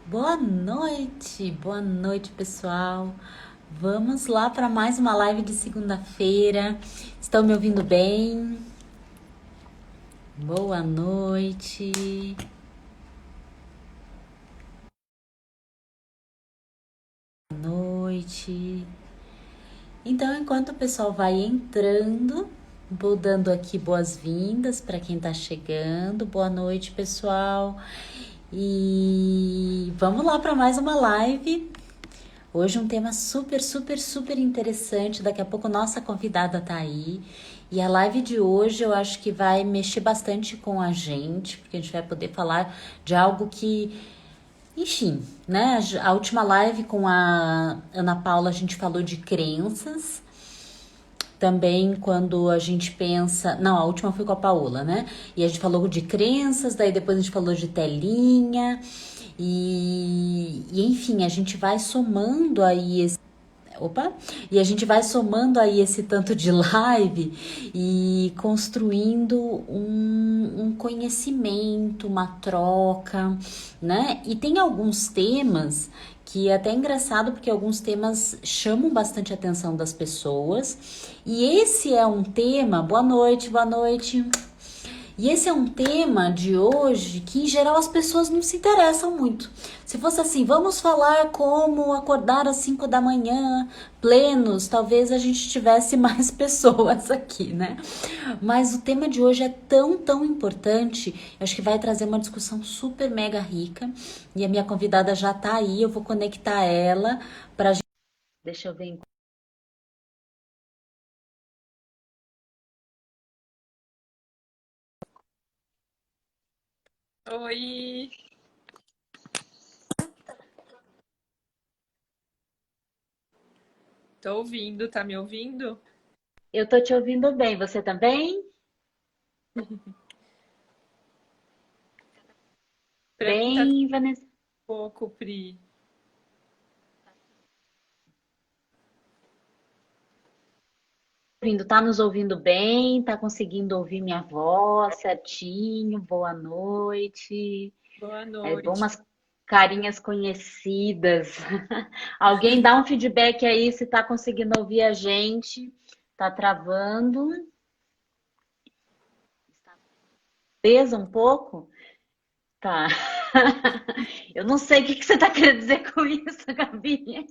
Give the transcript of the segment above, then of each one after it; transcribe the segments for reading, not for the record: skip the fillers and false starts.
Boa noite, pessoal. Vamos lá para mais uma live de segunda-feira. Estão me ouvindo bem? Boa noite. Boa noite. Então, enquanto o pessoal vai entrando, vou dando aqui boas-vindas para quem está chegando. Boa noite, pessoal. E vamos lá para mais uma live. Hoje um tema super interessante. Daqui a pouco nossa convidada tá aí. E a live de hoje eu acho que vai mexer bastante com a gente, porque a gente vai poder falar de algo que, enfim, né? A última live com a Ana Paula a gente falou de crenças. Também quando a gente pensa. Não, a última foi com a Paola, né? E a gente falou de crenças, daí depois a gente falou de telinha. E enfim, a gente vai somando aí esse. Opa! E a gente vai somando aí esse tanto de live e construindo um conhecimento, uma troca, né? E tem alguns temas que é até engraçado porque alguns temas chamam bastante a atenção das pessoas. E esse é um tema. Boa noite, boa noite. E esse é um tema de hoje que, em geral, as pessoas não se interessam muito. Se fosse assim, vamos falar como acordar às 5 da manhã, plenos, talvez a gente tivesse mais pessoas aqui, né? Mas o tema de hoje é tão importante, eu acho que vai trazer uma discussão super mega rica. E a minha convidada já tá aí, eu vou conectar ela pra gente. Deixa eu ver. Oi, tô ouvindo, tá me ouvindo? Eu tô te ouvindo bem, você também? Pra mim tá Bem, Vanessa? pouco, Pri. Tá nos ouvindo bem? Tá conseguindo ouvir minha voz certinho? Boa noite. Boa É bom noite. umas carinhas conhecidas. Alguém dá um feedback aí se tá conseguindo ouvir a gente. Tá travando? Pesa um pouco? Tá. Eu não sei o que você está querendo dizer com isso, Gabi.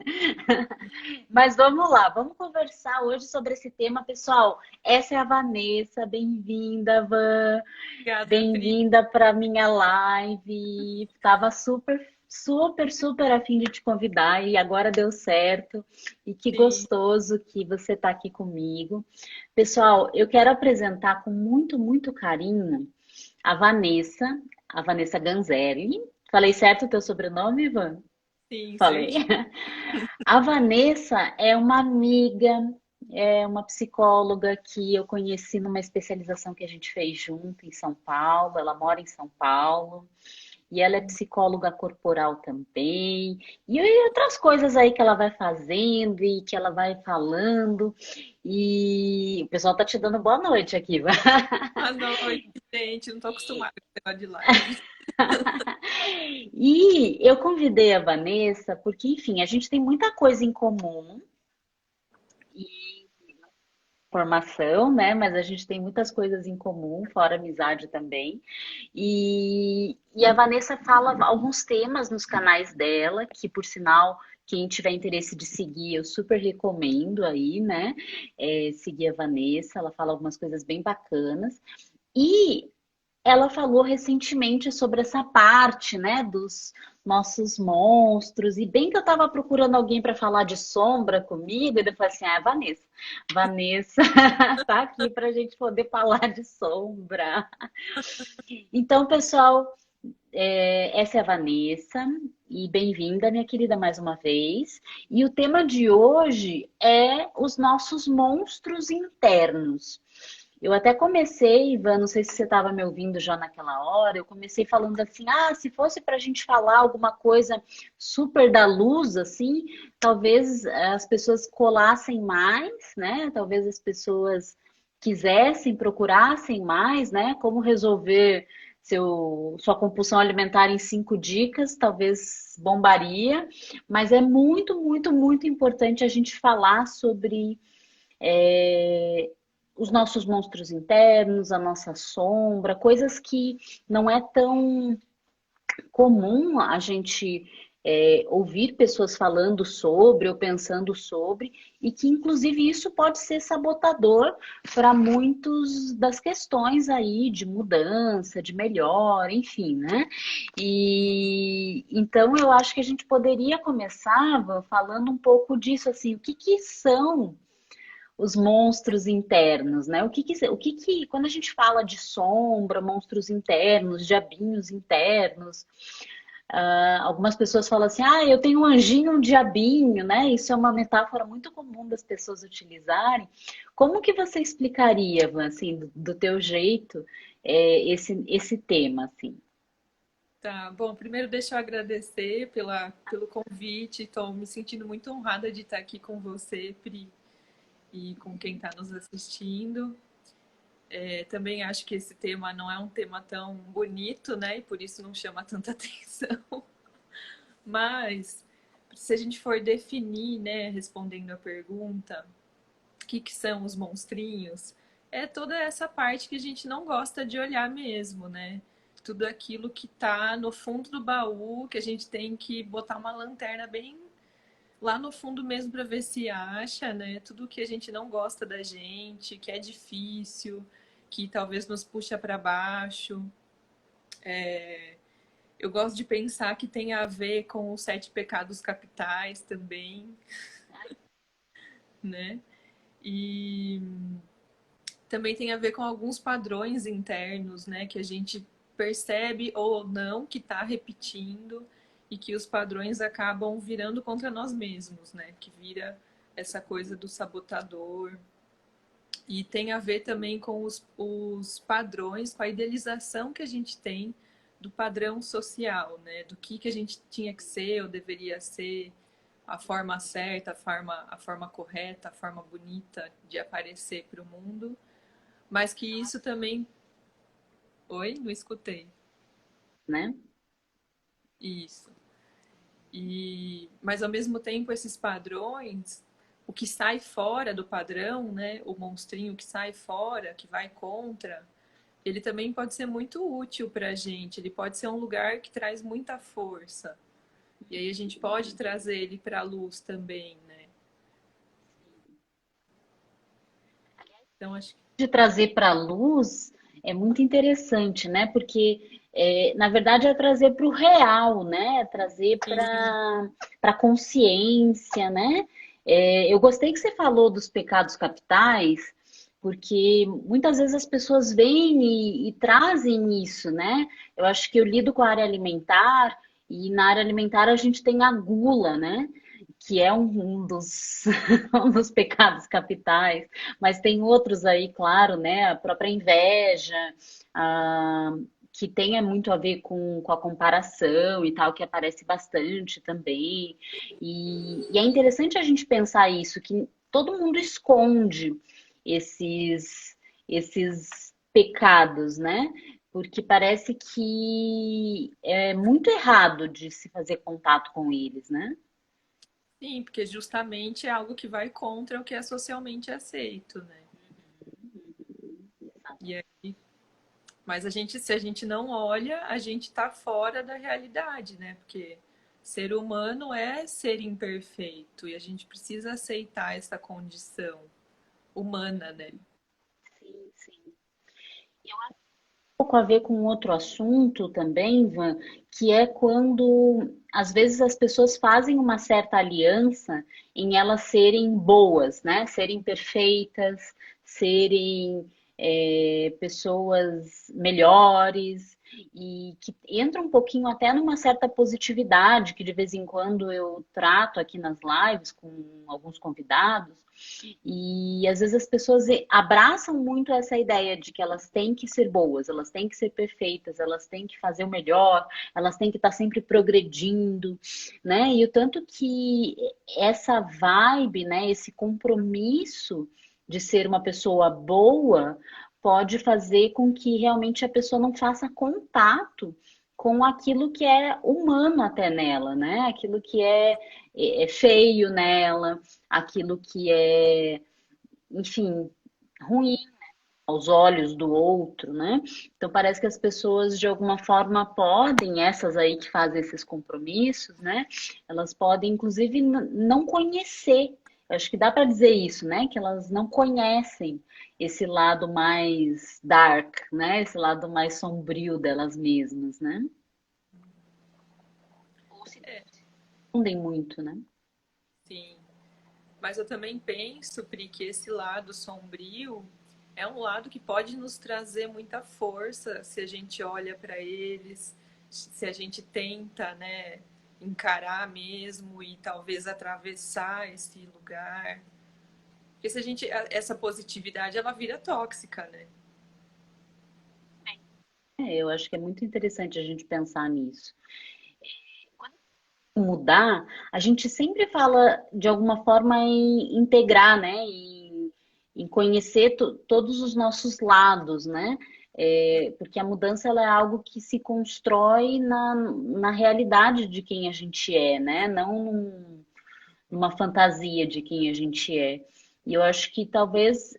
Mas vamos lá, vamos conversar hoje sobre esse tema, pessoal. Essa é a Vanessa, bem-vinda, Van. Obrigada, Pri. Bem-vinda para minha live. Tava super a fim de te convidar e agora deu certo. E que Sim, gostoso que você está aqui comigo. Pessoal, eu quero apresentar com muito carinho a Vanessa Ganzelli. Falei certo o teu sobrenome, Ivan? sim, Falei. certinho. A Vanessa é uma amiga, é uma psicóloga que eu conheci numa especialização que a gente fez junto em São Paulo. Ela mora em São Paulo. E ela é psicóloga corporal também. E outras coisas aí que ela vai fazendo e que ela vai falando. E o pessoal tá te dando boa noite aqui. Boa noite, gente. Não tô acostumada com esse negócio de live. E eu convidei a Vanessa porque, enfim, a gente tem muita coisa em comum e formação, né? Mas a gente tem muitas coisas em comum, fora amizade também. E a Vanessa fala alguns temas nos canais dela, que por sinal, quem tiver interesse de seguir, eu super recomendo aí, né? Seguir a Vanessa, ela fala algumas coisas bem bacanas. E ela falou recentemente sobre essa parte, né, dos nossos monstros. E bem que eu estava procurando alguém para falar de sombra comigo, e eu falei assim: ah, é a Vanessa. Vanessa tá aqui para a gente poder falar de sombra. Então, pessoal, essa é a Vanessa. E bem-vinda, minha querida, mais uma vez. E o tema de hoje é os nossos monstros internos. Eu até comecei, Ivan, não sei se você estava me ouvindo já naquela hora, eu comecei falando assim, ah, se fosse para a gente falar alguma coisa super da luz, assim, talvez as pessoas colassem mais, né? Talvez as pessoas quisessem, procurassem mais, né? Como resolver sua compulsão alimentar em 5 dicas, talvez bombaria, mas é muito, muito, muito importante a gente falar sobre os nossos monstros internos, a nossa sombra, coisas que não é tão comum a gente ouvir pessoas falando sobre ou pensando sobre, e que inclusive isso pode ser sabotador para muitas das questões aí de mudança, de melhor, enfim, né? E então eu acho que a gente poderia começar, Van, falando um pouco disso, assim, o que que são os monstros internos, né? Quando a gente fala de sombra, monstros internos, diabinhos internos, algumas pessoas falam assim, ah, eu tenho um anjinho, um diabinho, né? Isso é uma metáfora muito comum das pessoas utilizarem. Como que você explicaria, Van, assim, do teu jeito, esse tema, assim? Tá, bom, primeiro deixa eu agradecer pelo convite. Estou me sentindo muito honrada de estar aqui com você, Pri, e com quem está nos assistindo. Também acho que esse tema não é um tema tão bonito, né? E por isso não chama tanta atenção. Mas, se a gente for definir, né, respondendo a pergunta, o que são os monstrinhos? É toda essa parte que a gente não gosta de olhar mesmo, né? Tudo aquilo que tá no fundo do baú, que a gente tem que botar uma lanterna bem lá no fundo mesmo para ver se acha, né? Tudo que a gente não gosta da gente, que é difícil, que talvez nos puxa para baixo. Eu gosto de pensar que tem a ver com os 7 pecados capitais também, né? E também tem a ver com alguns padrões internos, né? Que a gente percebe ou não que está repetindo e que os padrões acabam virando contra nós mesmos, né? Que vira essa coisa do sabotador. E tem a ver também com os padrões, com a idealização que a gente tem do padrão social, né? Do que a gente tinha que ser ou deveria ser, a forma certa, a forma correta, a forma bonita de aparecer para o mundo. Mas que isso também. Oi? Não escutei. Né? Isso. Mas ao mesmo tempo, esses padrões, o que sai fora do padrão, né? O monstrinho que sai fora, que vai contra, ele também pode ser muito útil para a gente. Ele pode ser um lugar que traz muita força. E aí a gente pode trazer ele para a luz também, né? Então acho que. De trazer para a luz é muito interessante, né? Porque, na verdade, é trazer para o real, né? É trazer Sim, para a consciência, né? Eu gostei que você falou dos pecados capitais, porque muitas vezes as pessoas vêm e trazem isso, né? Eu acho que eu lido com a área alimentar, e na área alimentar a gente tem a gula, né? Que é um dos, um dos pecados capitais, mas tem outros aí, claro, né? A própria inveja, a, que tem muito a ver com a comparação e tal, que aparece bastante também. E é interessante a gente pensar isso, que todo mundo esconde esses pecados, né? Porque parece que é muito errado de se fazer contato com eles, né? sim, porque justamente é algo que vai contra o que é socialmente aceito, né? E aí, mas se a gente não olha, a gente está fora da realidade, né? Porque ser humano é ser imperfeito e a gente precisa aceitar essa condição humana, né? Sim, sim. Pouco a ver com outro assunto também, Ivan, que é quando às vezes as pessoas fazem uma certa aliança em elas serem boas, né? Serem perfeitas, serem pessoas melhores e que entra um pouquinho até numa certa positividade que de vez em quando eu trato aqui nas lives com alguns convidados. E às vezes as pessoas abraçam muito essa ideia de que elas têm que ser boas, elas têm que ser perfeitas, elas têm que fazer o melhor, elas têm que estar sempre progredindo, né? E o tanto que essa vibe, né, esse compromisso de ser uma pessoa boa pode fazer com que realmente a pessoa não faça contato com aquilo que é humano até nela, né? Aquilo que é feio nela, aquilo que é, enfim, ruim aos olhos do outro, né? Então parece que as pessoas de alguma forma podem, essas aí que fazem esses compromissos, né? Elas podem inclusive não conhecer. Eu acho que dá para dizer isso, né? Que elas não conhecem esse lado mais dark, né? Esse lado mais sombrio delas mesmas, né? Ou se É, confundem muito, né? sim. Mas eu também penso, Pri, que esse lado sombrio é um lado que pode nos trazer muita força se a gente olha para eles, se a gente tenta, né, encarar mesmo e talvez atravessar esse lugar. Porque se a gente, essa positividade, ela vira tóxica, né? Eu acho que é muito interessante a gente pensar nisso. Mudar, a gente sempre fala de alguma forma em integrar, né? Em conhecer todos os nossos lados, né? Porque a mudança ela é algo que se constrói na realidade de quem a gente é, né? Não numa fantasia de quem a gente é. E eu acho que talvez,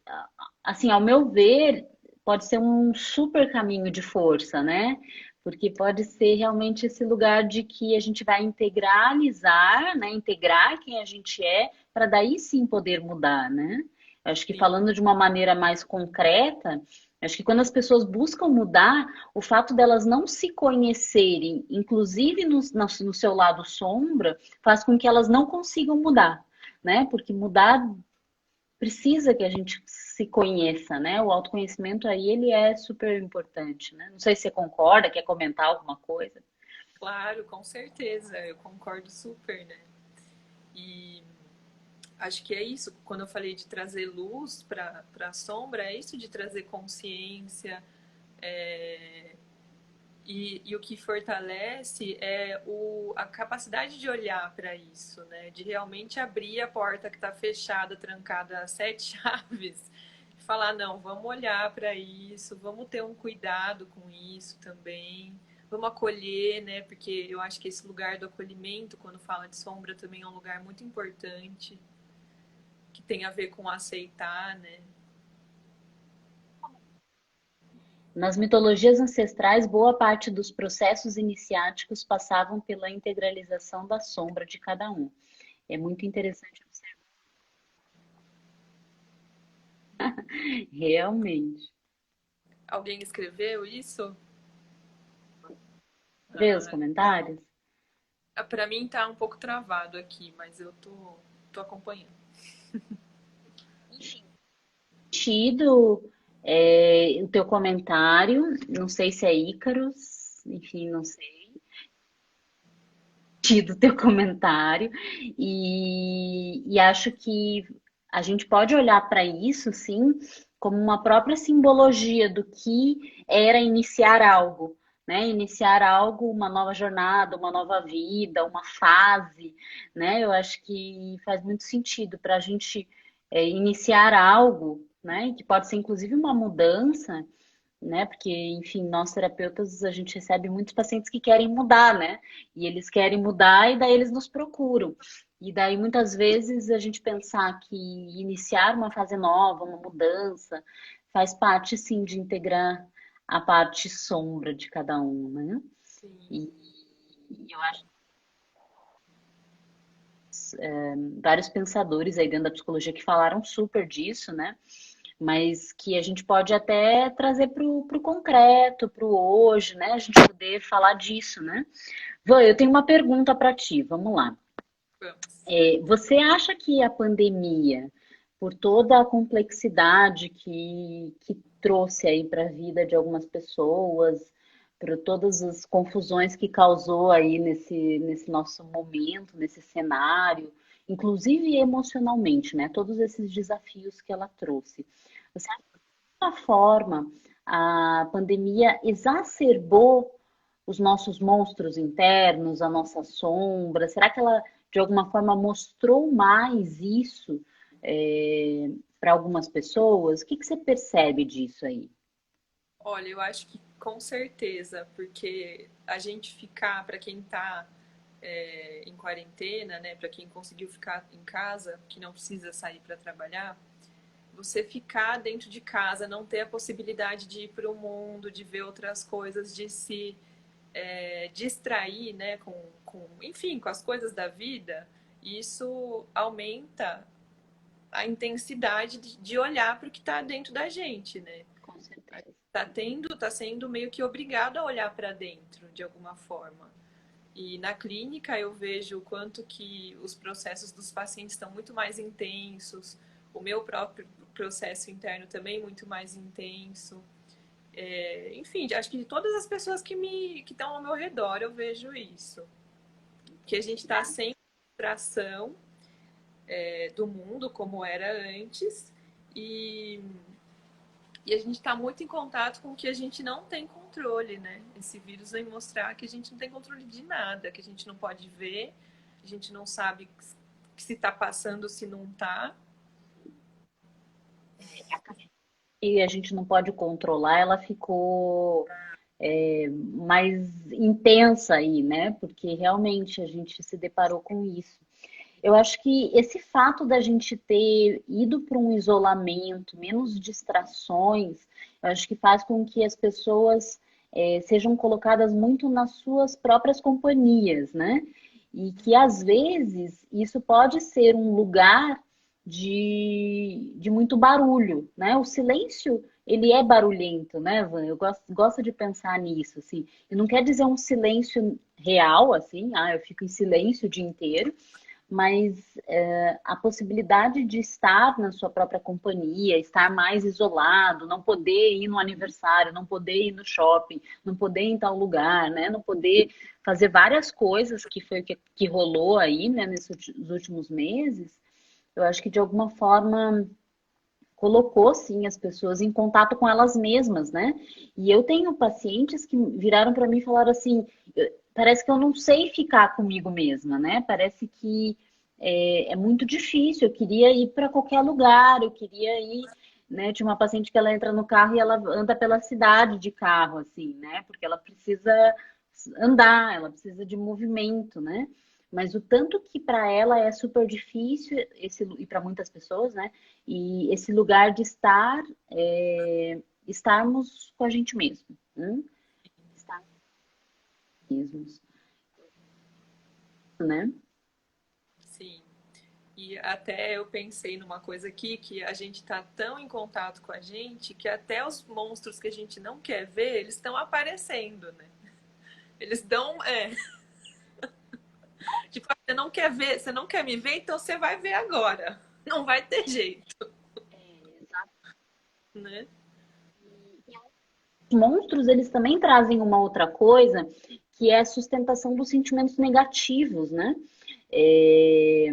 assim, ao meu ver, pode ser um super caminho de força, né? Porque pode ser realmente esse lugar de que a gente vai integralizar, né? Integrar quem a gente é, para daí sim poder mudar, né? Eu acho que Sim, falando de uma maneira mais concreta, acho que quando as pessoas buscam mudar, o fato delas não se conhecerem, inclusive no seu lado sombra, faz com que elas não consigam mudar, né? Porque mudar precisa que a gente se conheça, né? O autoconhecimento aí ele é super importante, né? Não sei se você concorda, quer comentar alguma coisa. claro, com certeza, eu concordo super, né? E acho que é isso, quando eu falei de trazer luz para a sombra, é isso de trazer consciência, é, e o que fortalece é a capacidade de olhar para isso, né? De realmente abrir a porta que está fechada, trancada a sete chaves, e falar, não, vamos olhar para isso, vamos ter um cuidado com isso também, vamos acolher, né? Porque eu acho que esse lugar do acolhimento, quando fala de sombra, também é um lugar muito importante, que tem a ver com aceitar, né? Nas mitologias ancestrais, boa parte dos processos iniciáticos passavam pela integralização da sombra de cada um. É muito interessante observar. Realmente. Alguém escreveu isso? Vê os Ah, comentários? para mim tá um pouco travado aqui, mas eu tô acompanhando. Tido o teu comentário, não sei se é Ícaros, enfim, não sei. Tido o teu comentário e acho que a gente pode olhar para isso, sim, como uma própria simbologia do que era iniciar algo, né? Iniciar algo, uma nova jornada, uma nova vida, uma fase, né? Eu acho que faz muito sentido para a gente iniciar algo, né? Que pode ser inclusive uma mudança, né? Porque, enfim, nós terapeutas, a gente recebe muitos pacientes que querem mudar, né? E eles querem mudar e daí eles nos procuram. E daí muitas vezes a gente pensar que iniciar uma fase nova, uma mudança, faz parte sim de integrar a parte sombra de cada um, né? Sim, E eu acho vários pensadores aí dentro da psicologia que falaram super disso, né? Mas que a gente pode até trazer para o concreto, para o hoje, né? A gente poder falar disso, né? Van, eu tenho uma pergunta para ti, vamos lá. vamos. Você acha que a pandemia, por toda a complexidade que trouxe aí para a vida de algumas pessoas, por todas as confusões que causou aí nesse nosso momento, nesse cenário, inclusive emocionalmente, né? Todos esses desafios que ela trouxe. Você acha que, de alguma forma, a pandemia exacerbou os nossos monstros internos, a nossa sombra? Será que ela, de alguma forma, mostrou mais isso para algumas pessoas? O que você percebe disso aí? Olha, eu acho que com certeza, porque a gente ficar, para quem está em quarentena, né, para quem conseguiu ficar em casa, que não precisa sair para trabalhar, você ficar dentro de casa, não ter a possibilidade de ir para o mundo, de ver outras coisas, de se distrair, né, enfim, com as coisas da vida, isso aumenta a intensidade de olhar para o que está dentro da gente, né? Com certeza. Tá sendo meio que obrigado a olhar para dentro de alguma forma. E na clínica eu vejo o quanto que os processos dos pacientes estão muito mais intensos, o meu próprio processo interno também muito mais intenso. Enfim, acho que de todas as pessoas que estão ao meu redor eu vejo isso. Que a gente está sem distração do mundo como era antes e, e a gente está muito em contato com o que a gente não tem controle, né? Esse vírus vem mostrar que a gente não tem controle de nada, que a gente não pode ver, a gente não sabe se está passando, se não está. E a gente não pode controlar, ela ficou mais intensa aí, né? Porque realmente a gente se deparou com isso. Eu acho que esse fato da gente ter ido para um isolamento, menos distrações, eu acho que faz com que as pessoas sejam colocadas muito nas suas próprias companhias, né? E que às vezes isso pode ser um lugar de muito barulho, né? O silêncio, ele é barulhento, né, Van? Eu gosto de pensar nisso, assim. E não quer dizer um silêncio real, assim, eu fico em silêncio o dia inteiro, mas a possibilidade de estar na sua própria companhia, estar mais isolado, não poder ir no aniversário, não poder ir no shopping, não poder ir em tal lugar, né? Não poder fazer várias coisas que foi o que rolou aí, né, nesses últimos meses, eu acho que de alguma forma colocou sim as pessoas em contato com elas mesmas, né? E eu tenho pacientes que viraram para mim e falaram assim: parece que eu não sei ficar comigo mesma, né? Parece que é muito difícil. Eu queria ir para qualquer lugar, eu queria ir, né? Tinha uma paciente que ela entra no carro e ela anda pela cidade de carro, assim, né? Porque ela precisa andar, ela precisa de movimento, né? Mas o tanto que para ela é super difícil e para muitas pessoas, né? E esse lugar de estarmos com a gente mesmo, né? Estarmos mesmos, né? Sim. E até eu pensei numa coisa aqui, que a gente está tão em contato com a gente que até os monstros que a gente não quer ver, eles estão aparecendo, né? Eles dão, tipo, você não quer ver, você não quer me ver, então você vai ver agora. Não vai ter jeito, né? Os monstros, eles também trazem uma outra coisa, que é a sustentação dos sentimentos negativos, né? É,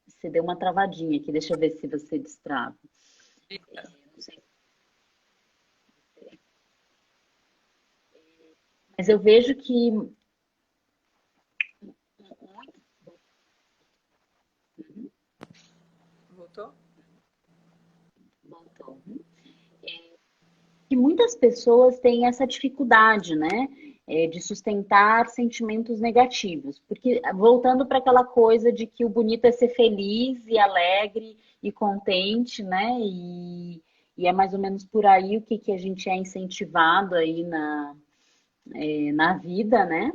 Você deu uma travadinha aqui, deixa eu ver se você destrava. Não sei. Mas eu vejo que Voltou? muitas pessoas têm essa dificuldade, né? De sustentar sentimentos negativos. Porque, voltando para aquela coisa de que o bonito é ser feliz e alegre e contente, né? E é mais ou menos por aí o que a gente é incentivado aí na vida, né?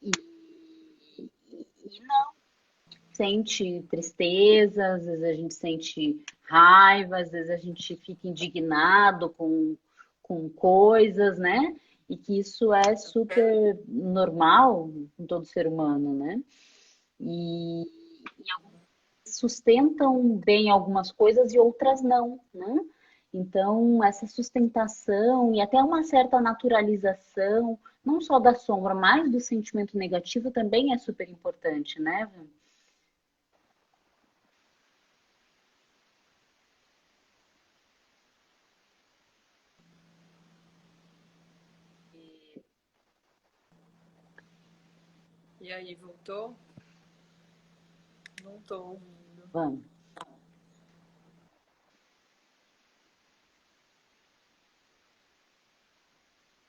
E, e não sente tristeza, às vezes a gente sente raiva, às vezes a gente fica indignado com coisas, né? E que isso é super normal com todo ser humano, né? E sustentam bem algumas coisas e outras não, né? Então, essa sustentação e até uma certa naturalização, não só da sombra, mas do sentimento negativo também é super importante, né? E aí, voltou? Não tô ouvindo. Vamos.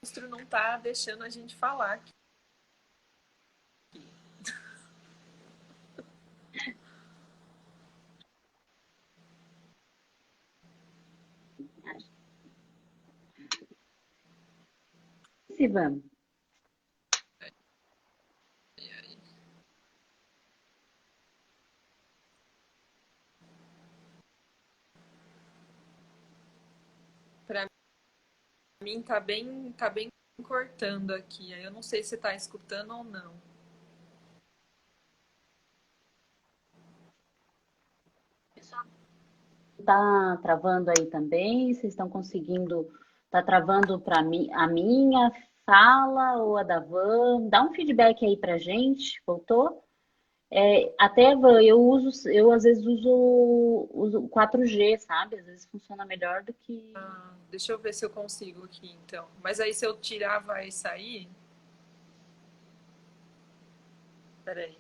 monstro não tá deixando a gente falar aqui. Sivan, Para mim tá bem cortando aqui. Aí eu não sei se tá escutando ou não. tá travando aí também? Vocês estão conseguindo? Tá travando para mim a minha fala ou a da Van? Dá um feedback aí pra gente. Voltou? Até Van, eu às vezes uso 4G, sabe? Às vezes funciona melhor do que. Deixa eu ver se eu consigo aqui, então. Mas aí se eu tirar, vai sair? Peraí.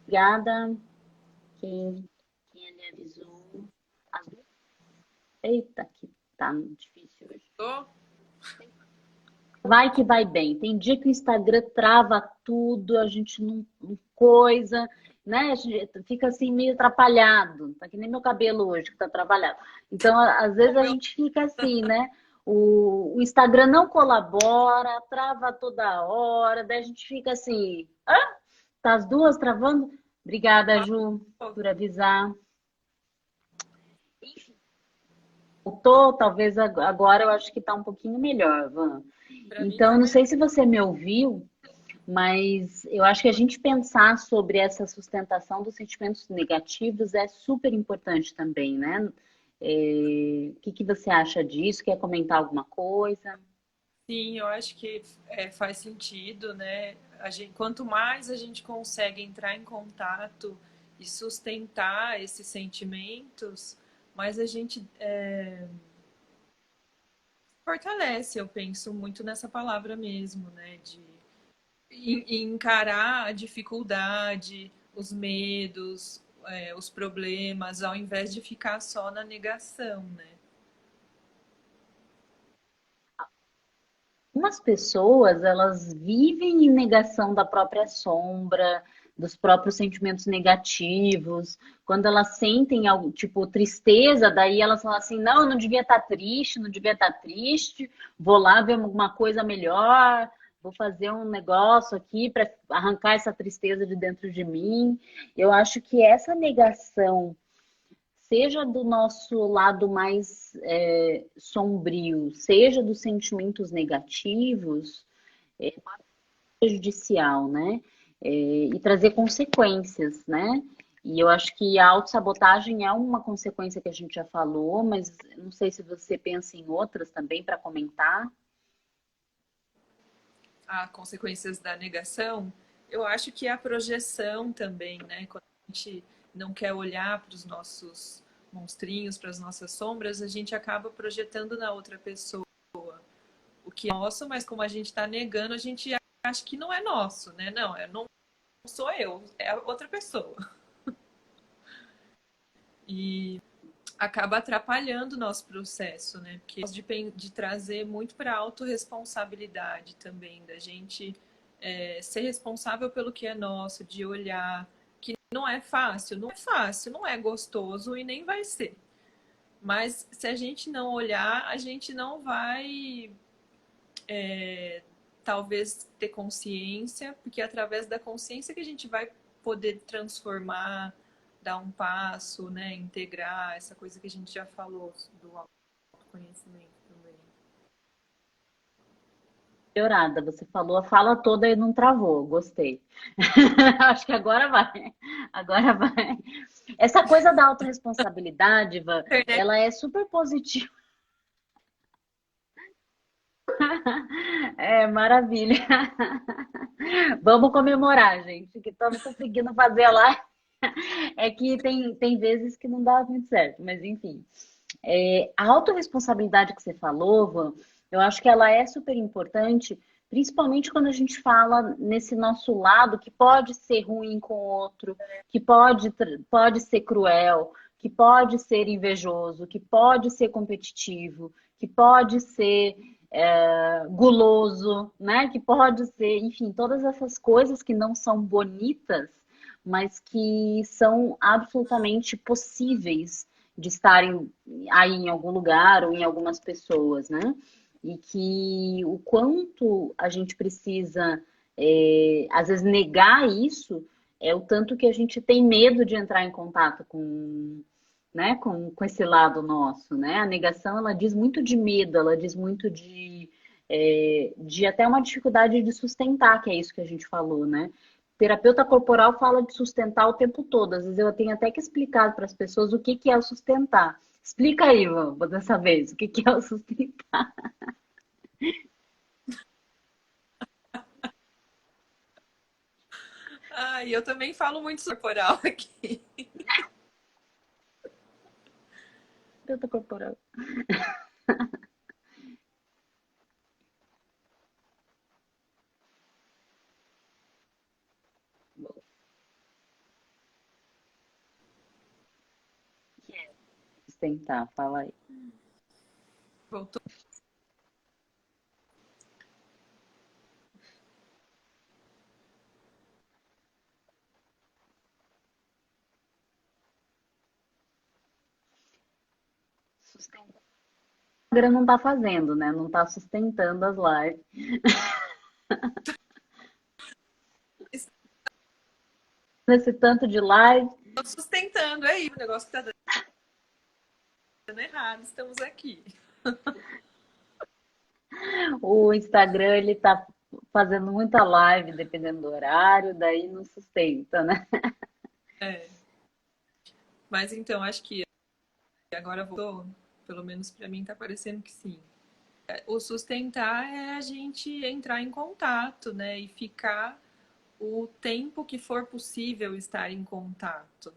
Obrigada. Quem ali avisou? As duas. Eita, que tá difícil hoje. Tô? Vai que vai bem. Tem dia que o Instagram trava tudo, a gente não coisa, né? A gente fica assim meio atrapalhado. Tá que nem meu cabelo hoje que tá atrapalhado. Então, às vezes O a meu. gente fica assim, né? O Instagram não colabora, trava toda hora, daí a gente fica assim, tá as duas travando? Obrigada, Ju, por avisar. Voltou, talvez agora eu acho que tá um pouquinho melhor, Van. Pra mim Então, tá eu não melhor. sei se você me ouviu, mas eu acho que a gente pensar sobre essa sustentação dos sentimentos negativos é super importante também, né? O que que você acha disso? Quer comentar alguma coisa? Sim, eu acho que faz sentido, né? Quanto mais a gente consegue entrar em contato e sustentar esses sentimentos, mais a gente fortalece, eu penso muito nessa palavra mesmo, né? De encarar a dificuldade, os medos, os problemas, ao invés de ficar só na negação, né? Umas pessoas, elas vivem em negação da própria sombra, dos próprios sentimentos negativos. Quando elas sentem algo, tipo tristeza, daí elas falam assim: não, eu não devia estar triste, não devia estar triste, vou lá ver alguma coisa melhor, vou fazer um negócio aqui para arrancar essa tristeza de dentro de mim. Eu acho que essa negação, seja do nosso lado mais sombrio, seja dos sentimentos negativos, é prejudicial, né? E trazer consequências, né? E eu acho que a autossabotagem é uma consequência que a gente já falou, mas não sei se você pensa em outras também para comentar. A consequências da negação, eu acho que é a projeção também, né? Quando a gente não quer olhar para os nossos monstrinhos, para as nossas sombras, a gente acaba projetando na outra pessoa o que é nosso, mas como a gente está negando, a gente acha que não é nosso, né? Não, não sou eu, é a outra pessoa. E acaba atrapalhando o nosso processo, né? Porque de trazer muito para a autorresponsabilidade também, da gente ser responsável pelo que é nosso, de olhar que não é fácil, não é fácil, não é gostoso e nem vai ser. Mas se a gente não olhar, a gente não vai talvez ter consciência, porque é através da consciência que a gente vai poder transformar, dar um passo, né, integrar essa coisa que a gente já falou do autoconhecimento também. Melhorada, você falou a fala toda e não travou, gostei. Acho que agora vai. Agora vai. Essa coisa da autorresponsabilidade, Ivan, Internet. ela é super positiva. É, maravilha. Vamos comemorar, gente, que estamos conseguindo fazer lá. É que tem vezes que não dá muito certo, mas enfim. A autorresponsabilidade que você falou, Van, eu acho que ela é super importante, Principalmente quando a gente fala nesse nosso lado que pode ser ruim com o outro, que pode ser cruel, que pode ser invejoso, que pode ser competitivo, que pode ser guloso, né? Que pode ser, enfim, todas essas coisas que não são bonitas, mas que são absolutamente possíveis de estarem aí em algum lugar ou em algumas pessoas, né? E que o quanto a gente precisa, às vezes, negar isso é o tanto que a gente tem medo de entrar em contato com, né, com esse lado nosso, né? A negação, ela diz muito de medo, ela diz muito de até uma dificuldade de sustentar, que é isso que a gente falou, né? Terapeuta corporal fala de sustentar o tempo todo. Às vezes eu tenho até que explicar para as pessoas o que é o sustentar. Explica aí, Ivan, dessa vez, o que é o sustentar. Ah, e eu também falo muito corporal aqui. Terapeuta corporal. Sustentar, fala aí. Voltou. Sustentar. O Instagram não tá fazendo, né? Não tá sustentando as lives. Nesse tanto de live, Estou sustentando aí o negócio que está dando errado. Estamos aqui. o Instagram ele tá fazendo muita live, dependendo do horário, daí não sustenta, né? É. Mas então, acho que agora voltou. Pelo menos para mim está parecendo que sim. O sustentar é a gente entrar em contato, né? E ficar o tempo que for possível estar em contato.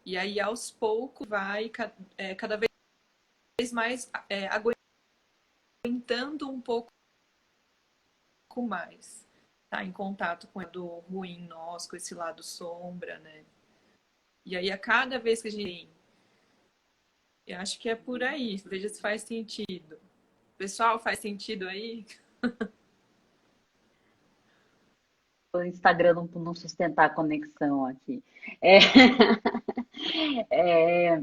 E aí, aos poucos, vai cada vez mais aguentando um pouco mais. Tá em contato com o lado ruim nosso, com esse lado sombra, né? E aí, a cada vez que a gente. Eu acho que é por aí. Veja se faz sentido. Pessoal, faz sentido aí? O Instagram não sustentar a conexão aqui. É, é,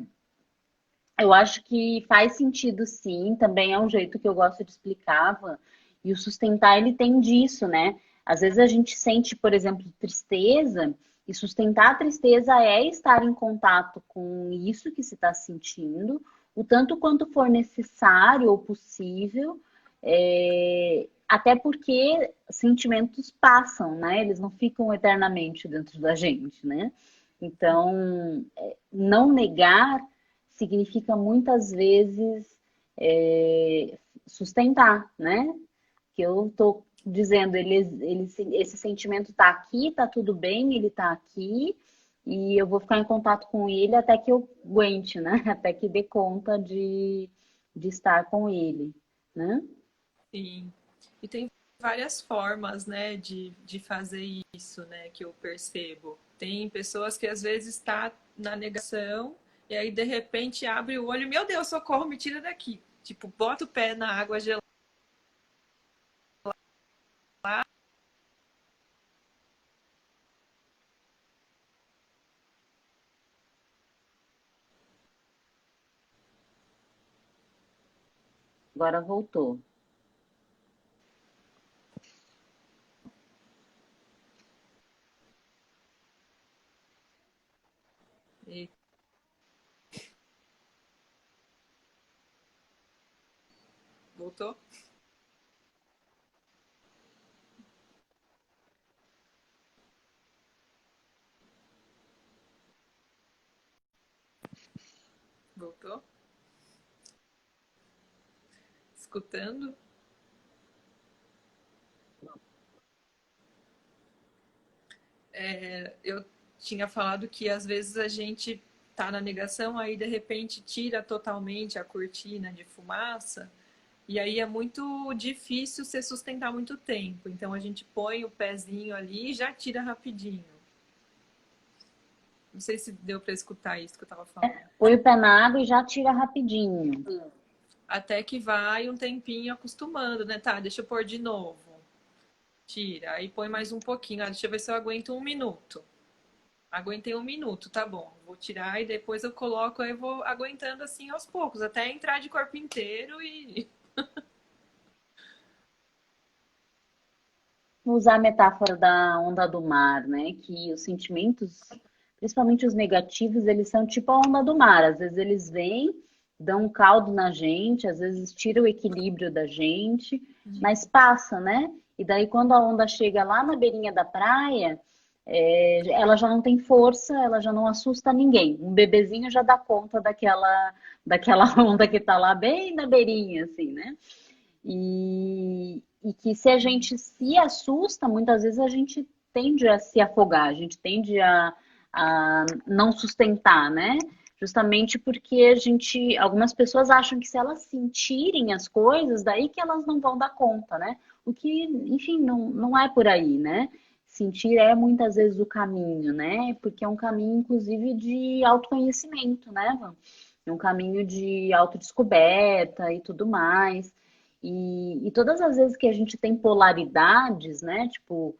eu acho que faz sentido sim, também é um jeito que eu gosto de explicar, Van. E o sustentar, ele tem disso, né? Às vezes a gente sente, por exemplo, tristeza, e sustentar a tristeza é estar em contato com isso que se está sentindo, o tanto quanto for necessário ou possível, até porque sentimentos passam, né? Eles não ficam eternamente dentro da gente, né? Então, não negar significa muitas vezes sustentar, né? Que eu estou dizendo, esse sentimento está aqui, está tudo bem, ele está aqui, e eu vou ficar em contato com ele até que eu aguente, né? Até que dê conta de estar com ele, né? Sim. E tem várias formas, né, de fazer isso, né, que eu percebo. Tem pessoas que às vezes está na negação e aí de repente abre o olho, meu Deus, socorro, me tira daqui. Tipo, bota o pé na água gelada. Agora voltou. E voltou? Voltou? Escutando? Eu tinha falado que às vezes a gente tá na negação, aí de repente tira totalmente a cortina de fumaça E aí é muito difícil você sustentar muito tempo. Então a gente põe o pezinho ali e já tira rapidinho. Não sei se deu para escutar isso que eu estava falando. Põe o pé na água e já tira rapidinho. Até que vai um tempinho acostumando, né? Tá, deixa eu pôr de novo. Tira. Aí põe mais um pouquinho. Ah, deixa eu ver se eu aguento 1 minuto. Aguentei 1 minuto, tá bom. Vou tirar e depois eu coloco, aí eu vou aguentando assim aos poucos, até entrar de corpo inteiro e. Usar a metáfora da onda do mar, né? Que os sentimentos, principalmente os negativos, eles são tipo a onda do mar. Às vezes eles vêm, dão um caldo na gente, às vezes tira o equilíbrio da gente, mas passa, né? E daí quando a onda chega lá na beirinha da praia, ela já não tem força, ela já não assusta ninguém. Um bebezinho já dá conta daquela onda que tá lá bem na beirinha, assim, né? E que se a gente se assusta, muitas vezes a gente tende a se afogar, a gente tende a não sustentar, né? Justamente porque algumas pessoas acham que se elas sentirem as coisas, daí que elas não vão dar conta, né? O que, enfim, não é por aí, né? Sentir é muitas vezes o caminho, né? Porque é um caminho, inclusive, de autoconhecimento, né? É um caminho de autodescoberta e tudo mais. E todas as vezes que a gente tem polaridades, né? Tipo,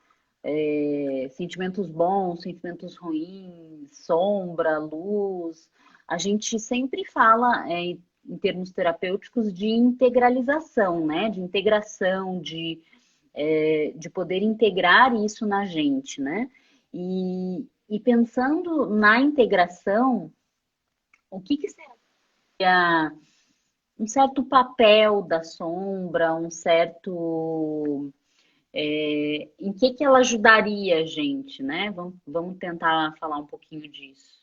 sentimentos bons, sentimentos ruins, sombra, luz, a gente sempre fala, em termos terapêuticos, de integralização, né? De integração, de poder integrar isso na gente, né? E pensando na integração, o que seria um certo papel da sombra, um certo. Em que ela ajudaria a gente, né? Vamos tentar falar um pouquinho disso.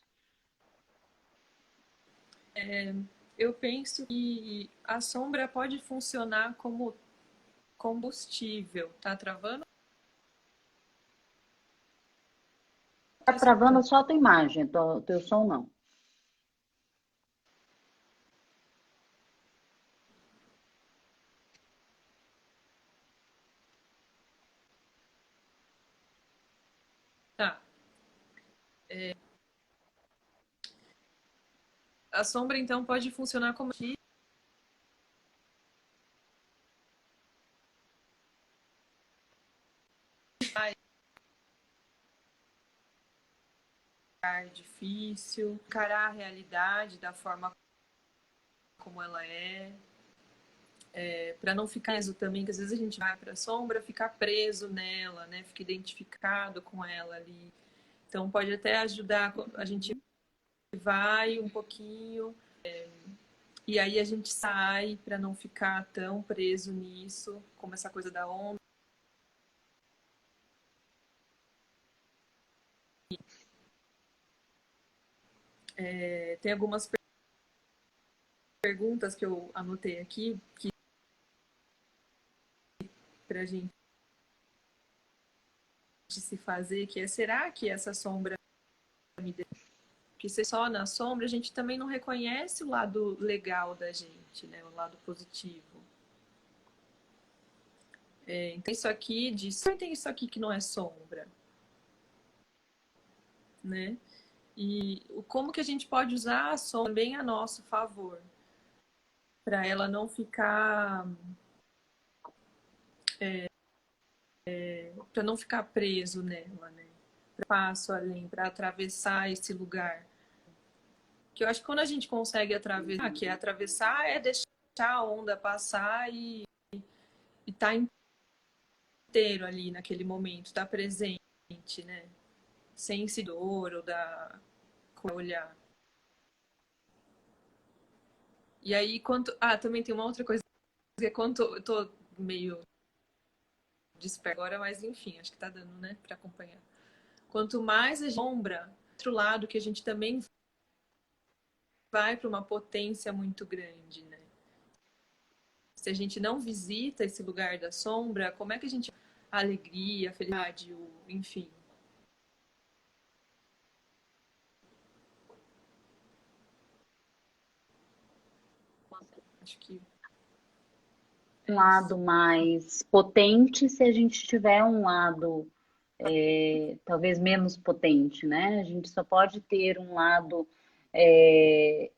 Eu penso que a sombra pode funcionar como combustível. Tá travando? Tá Tá travando escutando? só a tua imagem, teu som não. Tá. A sombra, então, pode funcionar como difícil, encarar a realidade da forma como ela é, para não ficar preso também, que às vezes a gente vai para a sombra, ficar preso nela, né? Fica identificado com ela ali. Então pode até ajudar a gente vai um pouquinho e aí a gente sai para não ficar tão preso nisso, como essa coisa da onda. Tem algumas perguntas que eu anotei aqui que para a gente se fazer, que é será que essa sombra me deu? Porque se só na sombra, a gente também não reconhece o lado legal da gente, né? O lado positivo. Então, isso aqui diz, tem isso aqui que não é sombra, né? E como que a gente pode usar a sombra bem a nosso favor, para ela não ficar, para não ficar preso nela, né? Passo além, para atravessar esse lugar. Que eu acho que quando a gente consegue atravessar, que é atravessar é deixar a onda passar e estar inteiro ali naquele momento, estar presente, né? Sem esse dor ou da olhar. E aí, quanto. Ah, também tem uma outra coisa que é quanto. Eu tô meio desperto agora, mas enfim, acho que tá dando, né, pra acompanhar. Quanto mais a sombra, outro lado que a gente também vai para uma potência muito grande, né? Se a gente não visita esse lugar da sombra, como é que a gente. A alegria, a felicidade, enfim. Acho que. um É isso. lado mais potente se a gente tiver um lado talvez menos potente, né? A gente só pode ter um lado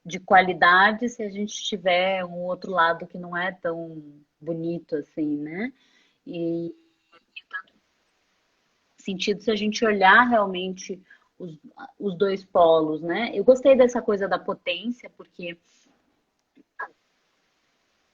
de qualidade se a gente tiver um outro lado que não é tão bonito assim, né? E sentido se a gente olhar realmente os, os dois polos, né? Eu gostei dessa coisa da potência, porque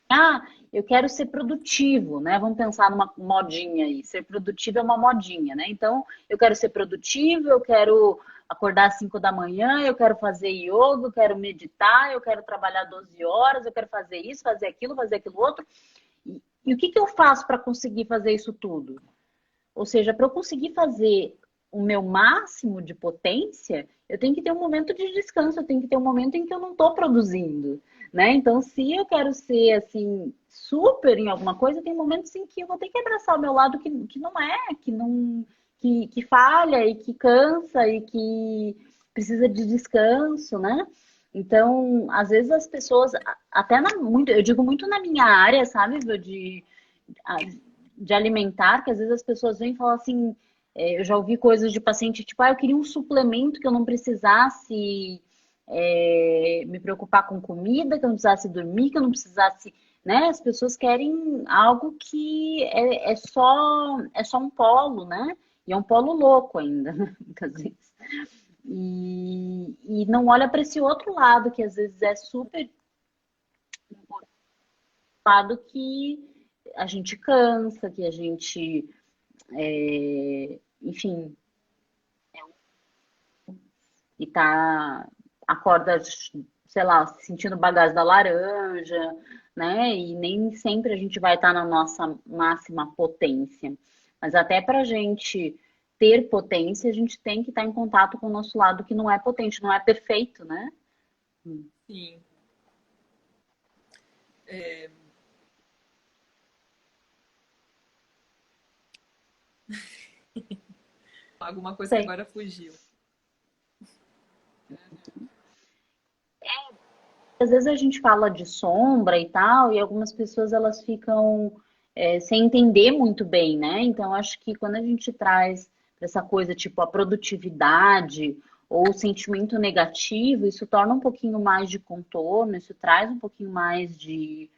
ah, eu quero ser produtivo, né? Vamos pensar numa modinha aí. Ser produtivo é uma modinha, né? Então, eu quero ser produtivo, eu quero acordar às 5 da manhã, eu quero fazer yoga, eu quero meditar, eu quero trabalhar 12 horas, eu quero fazer isso, fazer aquilo outro. E o que que eu faço para conseguir fazer isso tudo? Ou seja, para eu conseguir fazer o meu máximo de potência, eu tenho que ter um momento de descanso, eu tenho que ter um momento em que eu não estou produzindo, né? Então, se eu quero ser assim super em alguma coisa, tem momentos em que eu vou ter que abraçar o meu lado que não é, que não que falha e que cansa e que precisa de descanso, né? Então, às vezes as pessoas, até muito, eu digo muito na minha área, sabe, de alimentar, que às vezes as pessoas vêm e falam assim, eu já ouvi coisas de paciente, tipo, eu queria um suplemento que eu não precisasse me preocupar com comida, que eu não precisasse dormir, que eu não precisasse, né? As pessoas querem algo que é só um polo, né? E é um polo louco ainda, né? Muitas vezes. E não olha para esse outro lado, que às vezes é super lado que a gente cansa, que a gente enfim, e tá, acorda, sei lá, sentindo o bagaço da laranja, né? E nem sempre a gente vai estar na nossa máxima potência. Mas até para a gente ter potência, a gente tem que estar em contato com o nosso lado que não é potente, não é perfeito, né? Sim. É, alguma coisa que Sei. agora fugiu. Às vezes a gente fala de sombra e tal, e algumas pessoas elas ficam sem entender muito bem, né? Então acho que quando a gente traz essa coisa tipo a produtividade ou o sentimento negativo, isso torna um pouquinho mais de contorno, isso traz um pouquinho mais de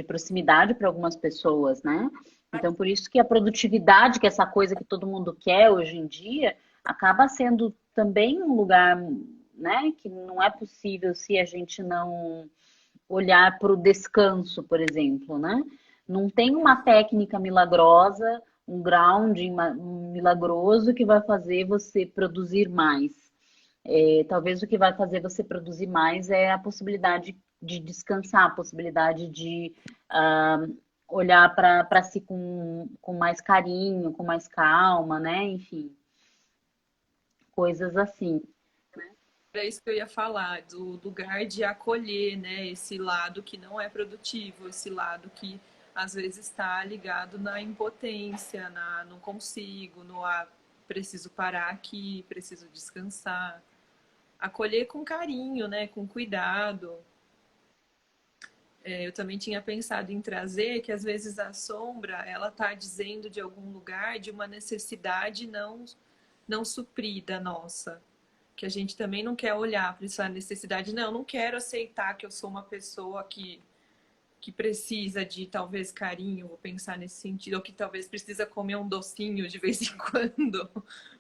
proximidade para algumas pessoas, né? Então por isso que a produtividade, que é essa coisa que todo mundo quer hoje em dia, acaba sendo também um lugar, né, que não é possível se a gente não olhar para o descanso, por exemplo, né? Não tem uma técnica milagrosa, um grounding milagroso que vai fazer você produzir mais. Talvez o que vai fazer você produzir mais é a possibilidade de descansar, a possibilidade de olhar para si com mais carinho, com mais calma, né? Enfim, coisas assim. Era isso que eu ia falar, do lugar de acolher, né? Esse lado que não é produtivo, esse lado que às vezes está ligado na impotência, na não consigo, no preciso parar aqui, preciso descansar. Acolher com carinho, né? Com cuidado. Eu também tinha pensado em trazer que às vezes a sombra ela está dizendo de algum lugar de uma necessidade não suprida nossa, que a gente também não quer olhar para essa necessidade. Não, não quero aceitar que eu sou uma pessoa que precisa de talvez carinho, vou pensar nesse sentido, ou que talvez precisa comer um docinho de vez em quando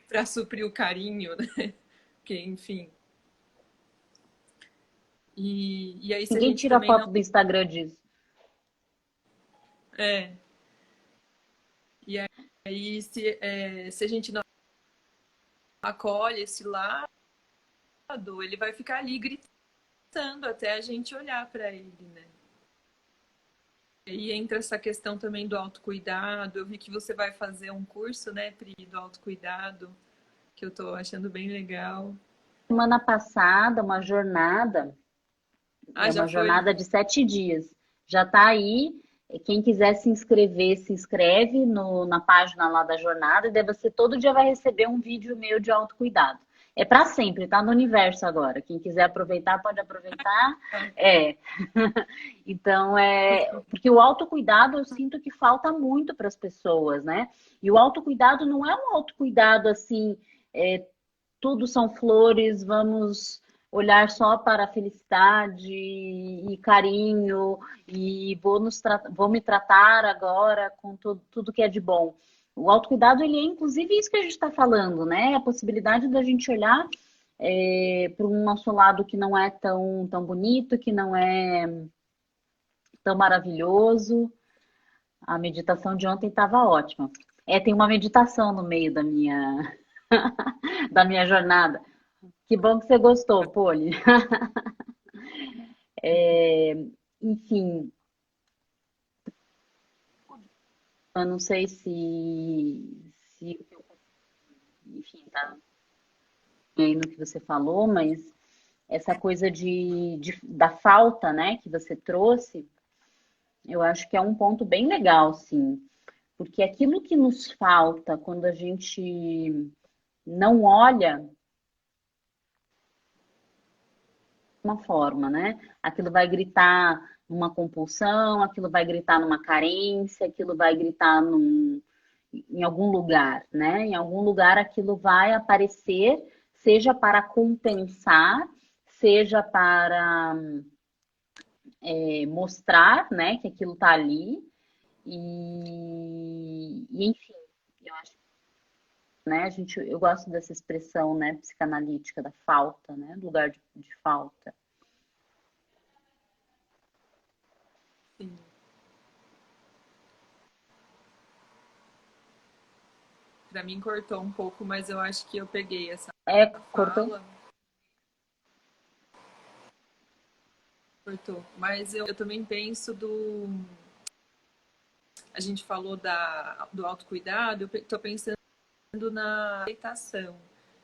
para suprir o carinho, né? Porque, enfim. E aí, se a Ninguém gente tira também não. foto do Instagram disso. É, e aí, se a gente não acolhe esse lado, ele vai ficar ali gritando até a gente olhar para ele, né? E entra essa questão também do autocuidado. Eu vi que você vai fazer um curso, né, Pri, do autocuidado, que eu tô achando bem legal. Semana passada, Ah, já uma foi? jornada de 7 dias. Já está aí. Quem quiser se inscrever, se inscreve na página lá da jornada, e daí você todo dia vai receber um vídeo meu de autocuidado. É para sempre, tá no universo agora. Quem quiser aproveitar, pode aproveitar. É. Então, porque o autocuidado eu sinto que falta muito para as pessoas, né? E o autocuidado não é um autocuidado assim, é, tudo são flores, vamos olhar só para a felicidade e carinho e vou me tratar agora com tudo que é de bom. O autocuidado, ele é inclusive isso que a gente está falando, né? A possibilidade da gente olhar para o nosso lado que não é tão bonito, que não é tão maravilhoso. A meditação de ontem estava ótima. Tem uma meditação no meio da minha jornada. Que bom que você gostou, Poli. Enfim, eu não sei se enfim, tá aí no que você falou, mas essa coisa da falta, né, que você trouxe, eu acho que é um ponto bem legal, sim. Porque aquilo que nos falta quando a gente não olha uma forma, né? Aquilo vai gritar numa compulsão, aquilo vai gritar numa carência, aquilo vai gritar em algum lugar, né? Em algum lugar aquilo vai aparecer, seja para compensar, seja para mostrar, né, que aquilo está ali. E enfim, eu acho, né, eu gosto dessa expressão, né, psicanalítica da falta, né, do lugar de falta. Sim. Para mim cortou um pouco, mas eu acho que eu peguei essa Cortou? fala. Cortou. Mas eu também penso do. A gente falou do autocuidado, eu estou pensando na aceitação,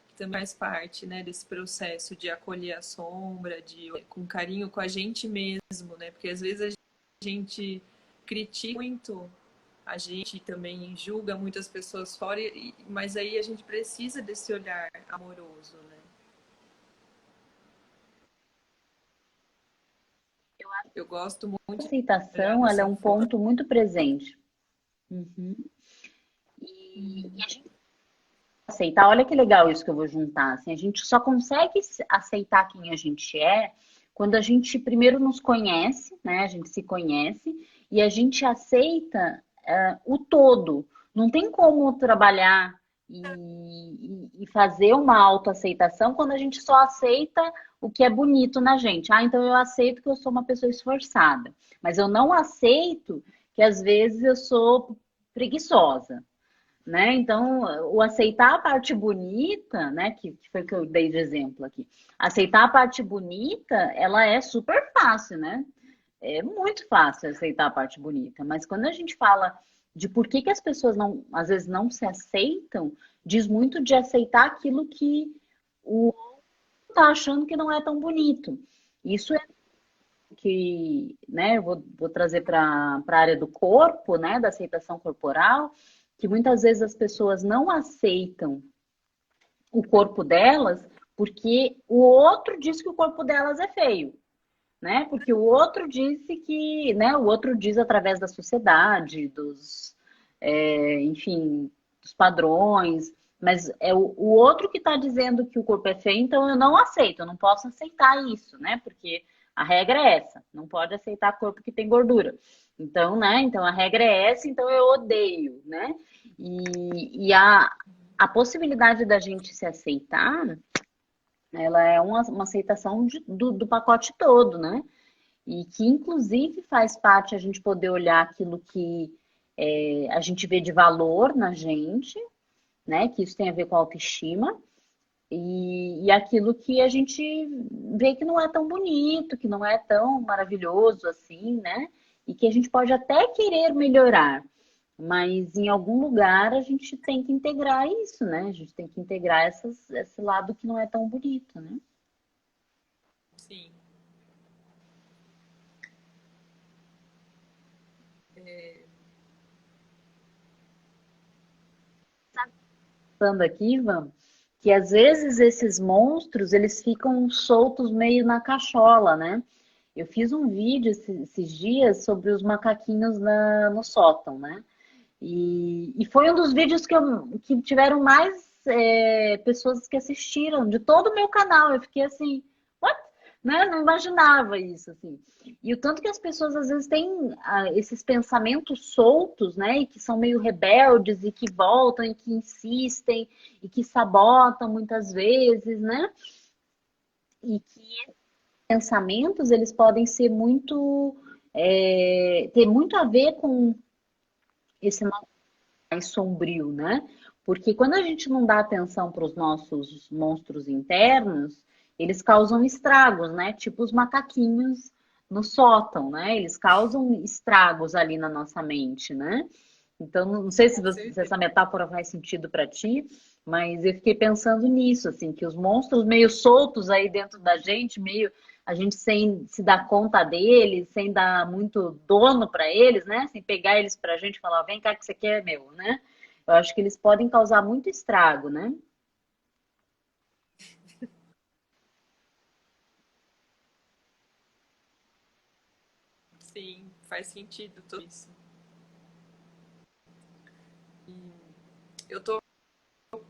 que também faz parte, né, desse processo de acolher a sombra, de com carinho com a gente mesmo, né? Porque às vezes a gente critica muito, a gente também julga muitas pessoas fora, mas aí a gente precisa desse olhar amoroso, né? Eu gosto A muito de olhar aceitação, ela é dessa um forma. ponto muito presente. Uhum. E a gente aceitar, olha que legal isso que eu vou juntar. Assim, a gente só consegue aceitar quem a gente é quando a gente primeiro nos conhece, né? A gente se conhece e a gente aceita o todo. Não tem como trabalhar e fazer uma autoaceitação quando a gente só aceita o que é bonito na gente. Ah, então eu aceito que eu sou uma pessoa esforçada, mas eu não aceito que às vezes eu sou preguiçosa, né? Então, o aceitar a parte bonita, né, que foi o que eu dei de exemplo aqui. Aceitar a parte bonita, ela é super fácil, né? É muito fácil aceitar a parte bonita, mas quando a gente fala de por que as pessoas não, às vezes não se aceitam, diz muito de aceitar aquilo que o outro tá achando que não é tão bonito. Isso é que, né, eu vou trazer para a área do corpo, né, da aceitação corporal, que muitas vezes as pessoas não aceitam o corpo delas porque o outro diz que o corpo delas é feio, né? Porque o outro disse que, né, o outro diz através da sociedade, enfim, dos padrões, mas é o outro que está dizendo que o corpo é feio, então eu não aceito, eu não posso aceitar isso, né? Porque a regra é essa, não pode aceitar corpo que tem gordura. Então, né? Então a regra é essa, então eu odeio, né? E a possibilidade da gente se aceitar, ela é uma aceitação do pacote todo, né? E que inclusive faz parte a gente poder olhar aquilo que a gente vê de valor na gente, né? Que isso tem a ver com a autoestima, e aquilo que a gente vê que não é tão bonito, que não é tão maravilhoso assim, né? E que a gente pode até querer melhorar, mas em algum lugar a gente tem que integrar isso, né? A gente tem que integrar esse lado que não é tão bonito, né? Sim. Falando aqui, Ivan, que às vezes esses monstros, eles ficam soltos meio na cachola, né? Eu fiz um vídeo esses dias sobre os macaquinhos no sótão, né? E foi um dos vídeos que tiveram mais pessoas que assistiram de todo o meu canal. Eu fiquei assim, what? Né? Não imaginava isso, assim. E o tanto que as pessoas às vezes têm esses pensamentos soltos, né? E que são meio rebeldes e que voltam e que insistem e que sabotam muitas vezes, né? E que pensamentos eles podem ser muito ter muito a ver com esse mais sombrio, né? Porque quando a gente não dá atenção para os nossos monstros internos, eles causam estragos, né? Tipo os macaquinhos no sótão, né? Eles causam estragos ali na nossa mente, né? Então, não sei Com se certeza. essa metáfora faz sentido para ti, mas eu fiquei pensando nisso, assim, que os monstros meio soltos aí dentro da gente, meio a gente sem se dar conta deles, sem dar muito dono para eles, né? Sem pegar eles para a gente e falar, vem cá que isso aqui é meu, né? Eu acho que eles podem causar muito estrago, né? Sim, faz sentido tudo isso. E eu tô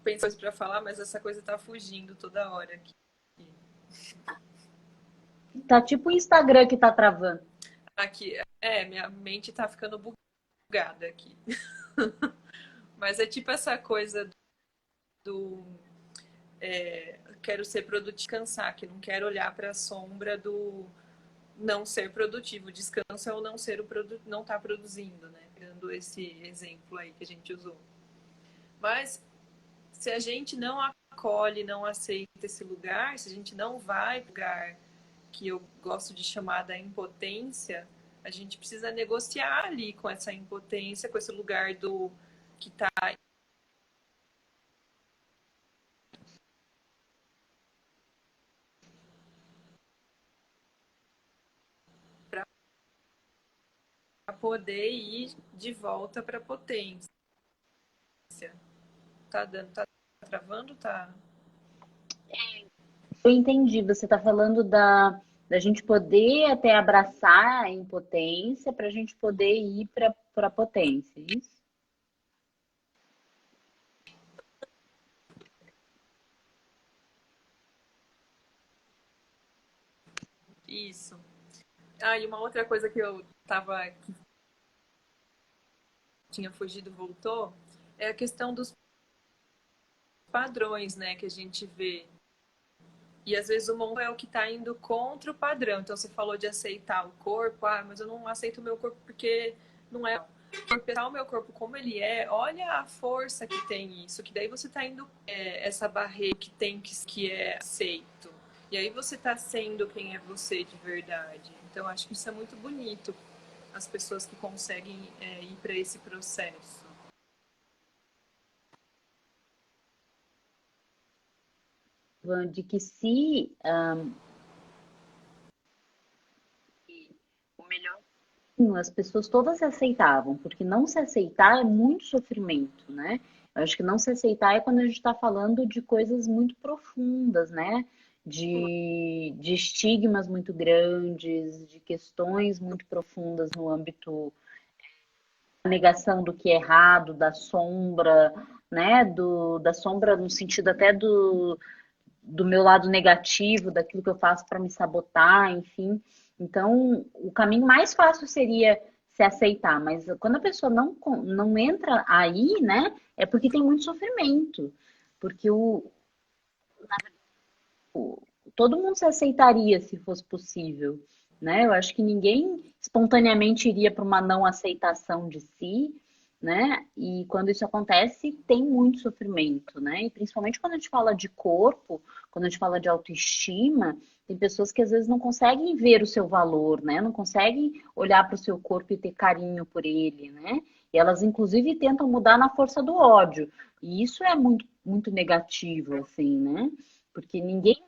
pensando para falar, mas essa coisa tá fugindo toda hora aqui. Tá tipo o Instagram que tá travando. Aqui, minha mente tá ficando bugada aqui. Mas é tipo essa coisa do quero ser produtivo, cansar, que não quero olhar para a sombra do não ser produtivo. Descanso é o não ser não estar produzindo, né? Dando esse exemplo aí que a gente usou. Mas se a gente não acolhe, não aceita esse lugar, se a gente não vai para o lugar que eu gosto de chamar da impotência, a gente precisa negociar ali com essa impotência, com esse lugar do que está para poder ir de volta para a potência. Tá dando, tá travando, tá? Eu entendi, você tá falando da gente poder até abraçar a impotência para a gente poder ir para a potência, é isso? Isso. Ah, e uma outra coisa que eu tava, que tinha fugido, voltou, é a questão dos padrões, né, que a gente vê. E às vezes o mundo é o que está indo contra o padrão. Então você falou de aceitar o corpo, mas eu não aceito o meu corpo porque não é. Aceitar o meu corpo como ele é, olha a força que tem isso, que daí você está indo essa barreira que tem que é aceito. E aí você está sendo quem é você de verdade. Então acho que isso é muito bonito, as pessoas que conseguem ir para esse processo. De que se o melhor as pessoas todas se aceitavam, porque não se aceitar é muito sofrimento, né? Eu acho que não se aceitar é quando a gente está falando de coisas muito profundas, né? De estigmas muito grandes, de questões muito profundas no âmbito da negação do que é errado, da sombra, né? Da sombra no sentido até do meu lado negativo, daquilo que eu faço para me sabotar, enfim. Então, o caminho mais fácil seria se aceitar, mas quando a pessoa não entra aí, né, é porque tem muito sofrimento. Porque todo mundo se aceitaria se fosse possível, né? Eu acho que ninguém espontaneamente iria para uma não aceitação de si, né? E quando isso acontece, tem muito sofrimento, né? E principalmente quando a gente fala de corpo, quando a gente fala de autoestima, tem pessoas que às vezes não conseguem ver o seu valor, né? Não conseguem olhar para o seu corpo e ter carinho por ele, né? E elas, inclusive, tentam mudar na força do ódio. E isso é muito, muito negativo, assim, né? Porque ninguém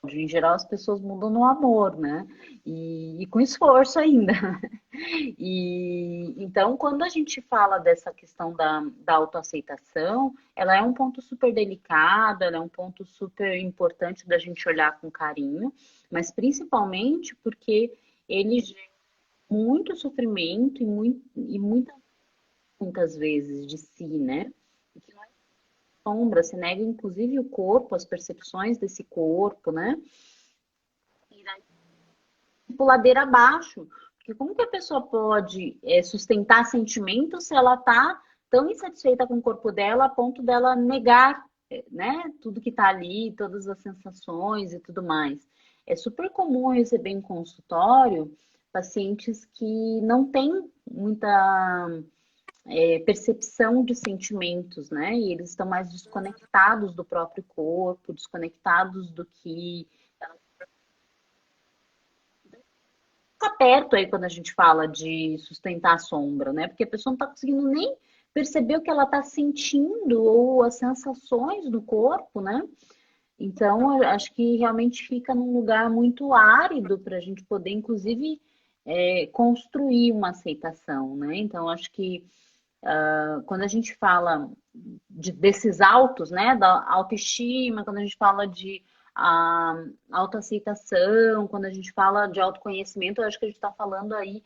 em geral, as pessoas mudam no amor, né? E com esforço ainda. E então, quando a gente fala dessa questão da autoaceitação, ela é um ponto super delicado, ela é um ponto super importante da gente olhar com carinho, mas principalmente porque ele gera muito sofrimento muitas vezes de si, né? E que não é sombra, se nega inclusive o corpo, as percepções desse corpo, né? E daí, tipo, ladeira abaixo. Porque como que a pessoa pode sustentar sentimentos se ela tá tão insatisfeita com o corpo dela a ponto dela negar, né? Tudo que tá ali, todas as sensações e tudo mais. É super comum eu receber em consultório pacientes que não têm muita percepção de sentimentos, né? E eles estão mais desconectados do próprio corpo, desconectados do que fica perto aí quando a gente fala de sustentar a sombra, né? Porque a pessoa não está conseguindo nem perceber o que ela está sentindo ou as sensações do corpo, né? Então, eu acho que realmente fica num lugar muito árido para a gente poder, inclusive, construir uma aceitação, né? Então, acho que quando a gente fala desses autos, né, da autoestima, quando a gente fala de autoaceitação, quando a gente fala de autoconhecimento, eu acho que a gente está falando aí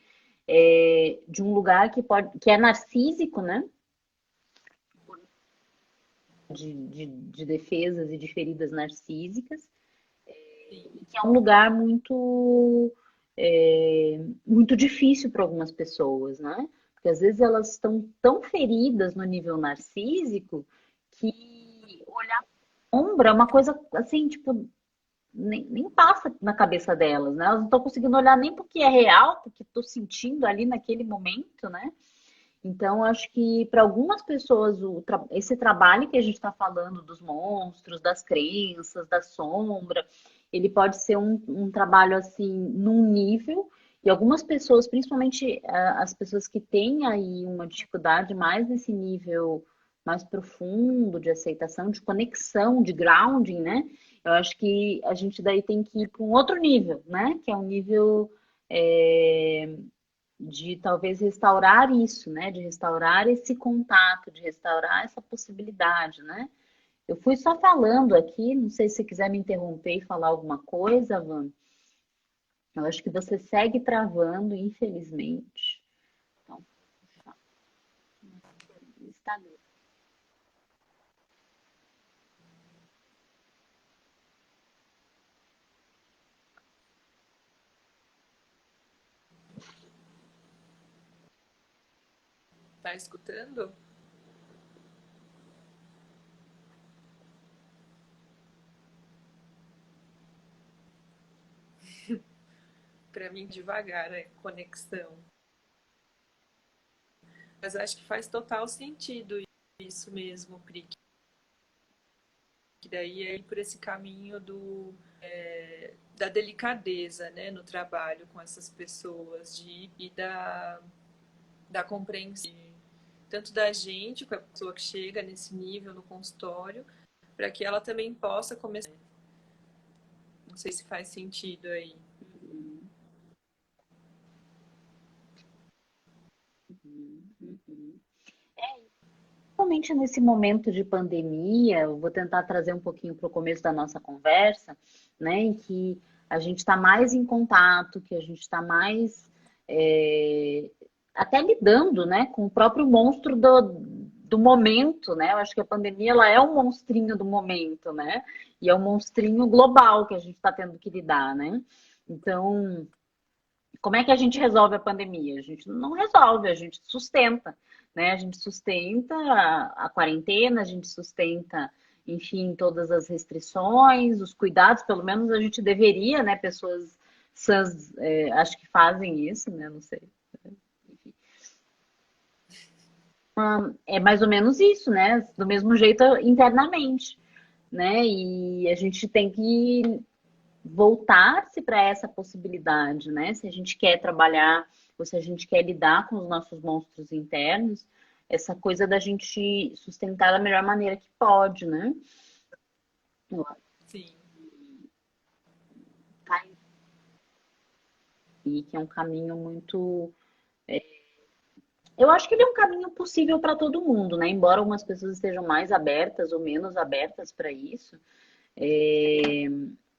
de um lugar que é narcísico, né, de defesas e de feridas narcísicas, Sim. que é um lugar muito difícil para algumas pessoas, né? Porque às vezes elas estão tão feridas no nível narcísico que olhar a sombra é uma coisa assim, tipo, nem passa na cabeça delas, né? Elas não estão conseguindo olhar nem porque é real, porque estou sentindo ali naquele momento, né? Então, acho que para algumas pessoas esse trabalho que a gente está falando dos monstros, das crenças, da sombra, ele pode ser um trabalho assim num nível, e algumas pessoas, principalmente as pessoas que têm aí uma dificuldade mais nesse nível mais profundo de aceitação, de conexão, de grounding, né? Eu acho que a gente daí tem que ir para um outro nível, né? Que é um nível é, de talvez restaurar isso, né? De restaurar esse contato, de restaurar essa possibilidade, né? Eu fui só falando aqui, não sei se você quiser me interromper e falar alguma coisa, Van. Eu acho que você segue travando, infelizmente. Então, Instagram. Tá escutando? Para mim, devagar a conexão. Mas acho que faz total sentido isso mesmo, Pri. Que daí é ir por esse caminho da delicadeza, né, no trabalho com essas pessoas e da compreensão tanto da gente, com a pessoa que chega nesse nível no consultório, para que ela também possa começar. Não sei se faz sentido aí. Uhum, uhum, uhum. Principalmente nesse momento de pandemia, eu vou tentar trazer um pouquinho para o começo da nossa conversa, né, em que a gente está mais em contato, que a gente está mais é, até lidando, né, com o próprio monstro do momento, né? Eu acho que a pandemia ela é um monstrinho do momento, né? E é um monstrinho global que a gente está tendo que lidar, né? Então, como é que a gente resolve a pandemia? A gente não resolve, a gente sustenta, né? A gente sustenta a quarentena, a gente sustenta, enfim, todas as restrições, os cuidados, pelo menos a gente deveria, né? Pessoas sãs, acho que fazem isso, né? Não sei. É mais ou menos isso, né? Do mesmo jeito internamente, né? E a gente tem que voltar-se para essa possibilidade, né? Se a gente quer trabalhar ou se a gente quer lidar com os nossos monstros internos, essa coisa da gente sustentar da melhor maneira que pode, né? Eu acho Sim. que tá aí, que é um caminho muito. Eu acho que ele é um caminho possível para todo mundo, né? Embora algumas pessoas estejam mais abertas ou menos abertas para isso, é,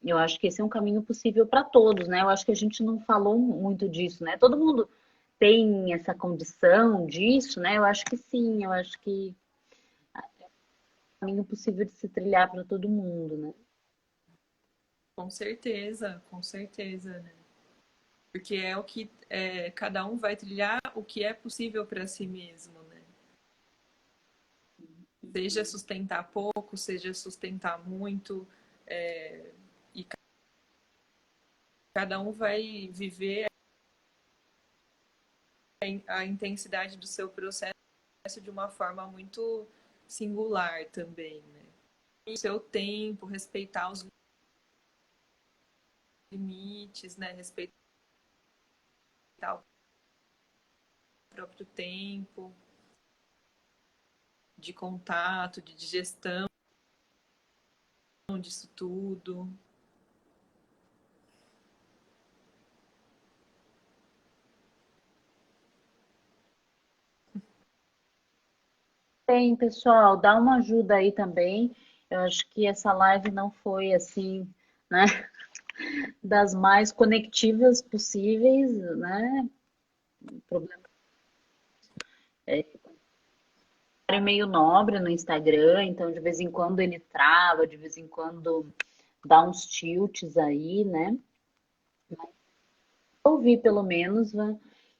eu acho que esse é um caminho possível para todos, né? Eu acho que a gente não falou muito disso, né? Todo mundo tem essa condição disso, né? Eu acho que sim, eu acho que é um caminho possível de se trilhar para todo mundo, né? Com certeza, né? Porque é o que cada um vai trilhar o que é possível para si mesmo, né? Seja sustentar pouco, seja sustentar muito, e cada um vai viver a intensidade do seu processo de uma forma muito singular também, né? O seu tempo, respeitar os limites, né? Respeitar o próprio tempo de contato, de digestão disso tudo. Tem, pessoal, dá uma ajuda aí também. Eu acho que essa live não foi assim, né, das mais conectivas possíveis, né? Problema é meio nobre no Instagram, então de vez em quando ele trava, de vez em quando dá uns tilts aí, né? Ouvi pelo menos, né?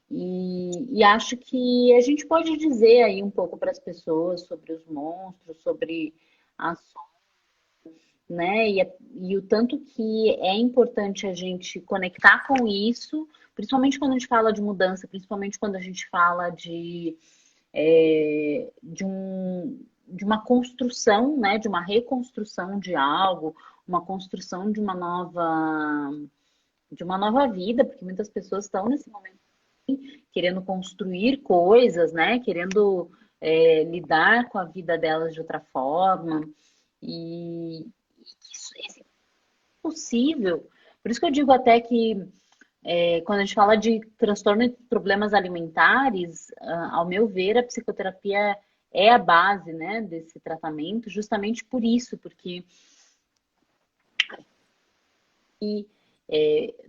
E acho que a gente pode dizer aí um pouco para as pessoas sobre os monstros, sobre as né? E o tanto que é importante a gente conectar com isso, principalmente quando a gente fala de mudança, principalmente quando a gente fala de uma construção, né? De uma reconstrução de algo, uma construção de uma nova vida, porque muitas pessoas estão nesse momento querendo construir coisas, né? Querendo lidar com a vida delas de outra forma. E isso é possível. Por isso que eu digo até que quando a gente fala de transtorno e problemas alimentares, ao meu ver, a psicoterapia é a base, né, desse tratamento, justamente por isso, porque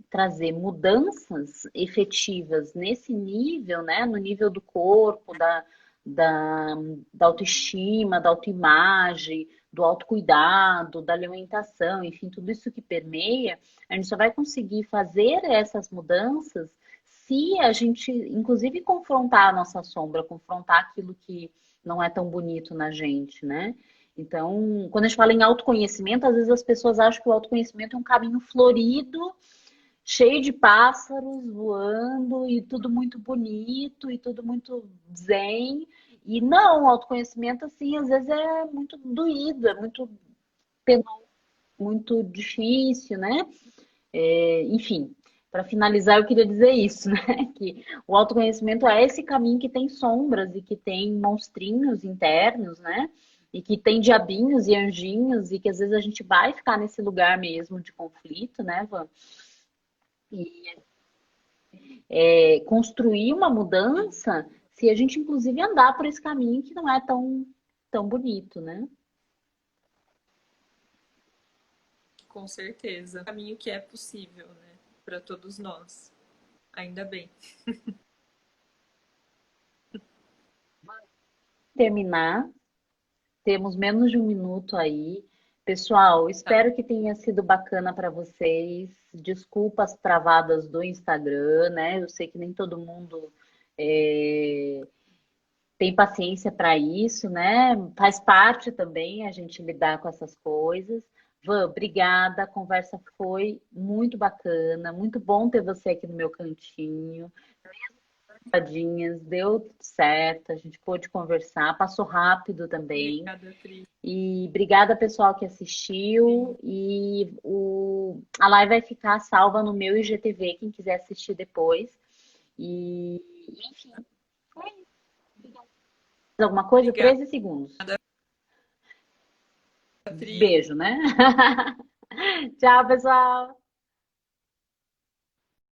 trazer mudanças efetivas nesse nível, né, no nível do corpo, da, da autoestima, da autoimagem, do autocuidado, da alimentação, enfim, tudo isso que permeia, a gente só vai conseguir fazer essas mudanças se a gente, inclusive, confrontar a nossa sombra, confrontar aquilo que não é tão bonito na gente, né? Então, quando a gente fala em autoconhecimento, às vezes as pessoas acham que o autoconhecimento é um caminho florido, cheio de pássaros voando e tudo muito bonito e tudo muito zen. E não, o autoconhecimento, assim, às vezes é muito doído, é muito penoso, muito difícil, né? Enfim, para finalizar, eu queria dizer isso, né? Que o autoconhecimento é esse caminho que tem sombras e que tem monstrinhos internos, né? E que tem diabinhos e anjinhos, e que às vezes a gente vai ficar nesse lugar mesmo de conflito, né, Van? E construir uma mudança se a gente, inclusive, andar por esse caminho que não é tão bonito, né? Com certeza. O caminho que é possível, né? Para todos nós. Ainda bem. Terminar, temos menos de um minuto aí. Pessoal, Tá. espero que tenha sido bacana para vocês. Desculpa as travadas do Instagram, né? Eu sei que nem todo mundo é, tem paciência para isso, né? Faz parte também a gente lidar com essas coisas. Van, obrigada. A conversa foi muito bacana, muito bom ter você aqui no meu cantinho. Tadinhas, deu tudo certo, a gente pôde conversar, passou rápido também. Obrigada, Pri. E obrigada, pessoal, que Sim. assistiu. E a live vai ficar salva no meu IGTV, quem quiser assistir depois. E, enfim, alguma coisa? Obrigada, 13 segundos. Pri. Beijo, né? Tchau, pessoal.